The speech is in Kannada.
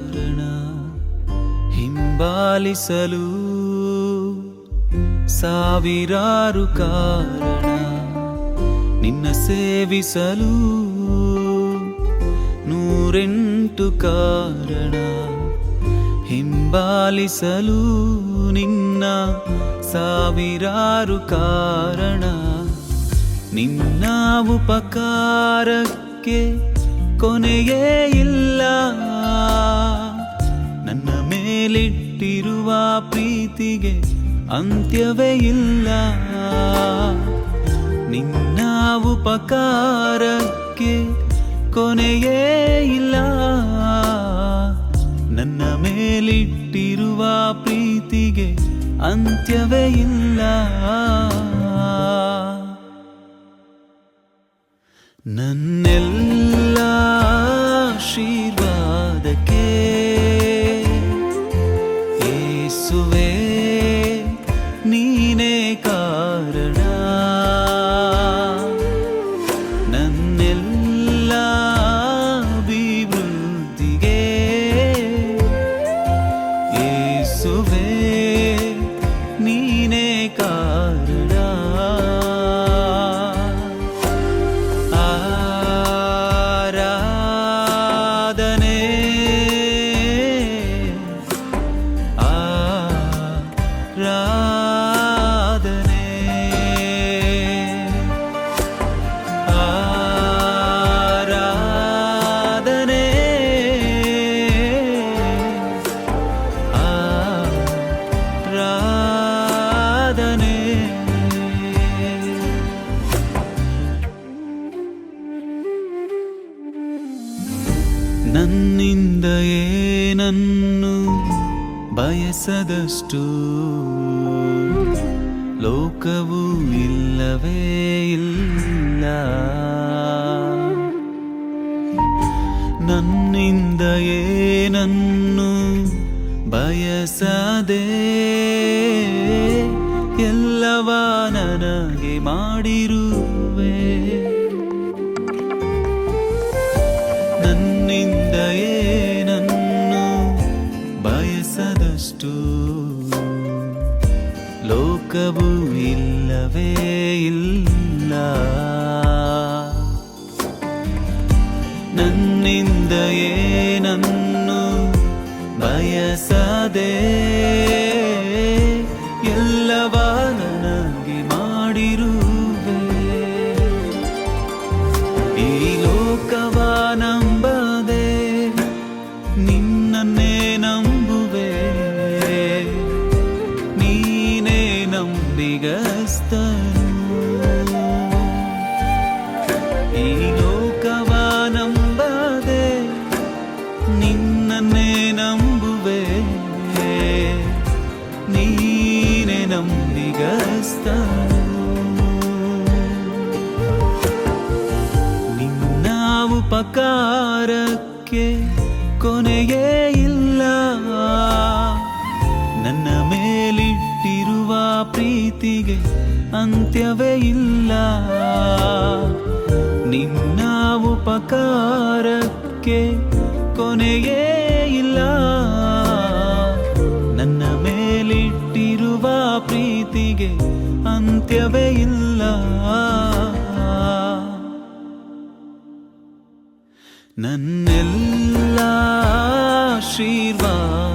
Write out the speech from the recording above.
ಕಾರಣ, ಹಿಂಬಾಲಿಸಲು ಸಾವಿರಾರು ಕಾರಣ, ನಿನ್ನ ಸೇವಿಸಲು 108 ಕಾರಣ, ಹಿಂಬಾಲಿಸಲು ನಿನ್ನ ಸಾವಿರಾರು ಕಾರಣ. ನಿನ್ನ ಉಪಕಾರಕ್ಕೆ ಕೊನೆಯೇ ಇಲ್ಲ, ನನ್ನ ಮೇಲಿಟ್ಟಿರುವ ಪ್ರೀತಿಗೆ ಅಂತ್ಯವೇ ಇಲ್ಲ. ನಿನ್ನ ಉಪಕಾರಕ್ಕೆ ಕೊನೆಯೇ ಇಲ್ಲ, ನನ್ನ ಮೇಲಿಟ್ಟಿರುವ ಪ್ರೀತಿಗೆ ಅಂತ್ಯವೇ ಇಲ್ಲ. ನನ್ನೆಲ್ಲ ಆಶೀರ್ವಾದಕ್ಕೆ ಯೇಸುವೇ ನೀನೇ ಕಾರಣ. ನನ್ನೆಲ್ಲ ಅಭಿವೃದ್ಧಿಗೆ ಯೇಸುವೇ ನೀನೇ ಕಾರಣ. ನನ್ನಿಂದ ಏನನ್ನು ಬಯಸದಷ್ಟು ಲೋಕವೂ ಇಲ್ಲವೇ ಇಲ್ಲ. ನನ್ನಿಂದ ಏನನ್ನು ಬಯಸದೆ ಎಲ್ಲವ ನನಗೆ ಮಾಡಿರುವೆ. ನನ್ನಿಂದ ಏನನ್ನು ಬಯಸದಷ್ಟು ಲೋಕವೂ ಇಲ್ಲವೇ ಇಲ್ಲ. ನನ್ನಿಂದ ಏನನ್ನು ಬಯಸದೆ ಎಲ್ಲವ ನನಗೆ ಮಾಡಿರುವೆ. ಈ ಲೋಕವ ನಂಬದೆ ನಿನ್ನನ್ನೇ ನಂಬುವೆ, ನೀನೇ ನಂಬಿಗಸ್ತನು. ಈ ಲೋಕವ ನಂಬದೆ ನಿನ್ನನ್ನೇ ನಂಬುವೆ, ನೀನೇ ನಂಬಿಗಸ್ತನು. ನಿನ್ನ ಉಪಕಾರಕ್ಕೆ ಕೊನೆಯೇ ಇಲ್ಲ, ನನ್ನ ಮೇಲಿಟ್ಟಿರುವ ಪ್ರೀತಿಗೆ ಅಂತ್ಯವೇ ಇಲ್ಲ. ನಿನ್ನ ಉಪಕಾರಕ್ಕೆ ಕೊನೆಯೇ ಇಲ್ಲ, ನನ್ನ ಮೇಲಿಟ್ಟಿರುವ ಪ್ರೀತಿಗೆ ಅಂತ್ಯವೇ ಇಲ್ಲ. ನನ್ನೆಲ್ಲ ಆಶೀರ್ವಾದ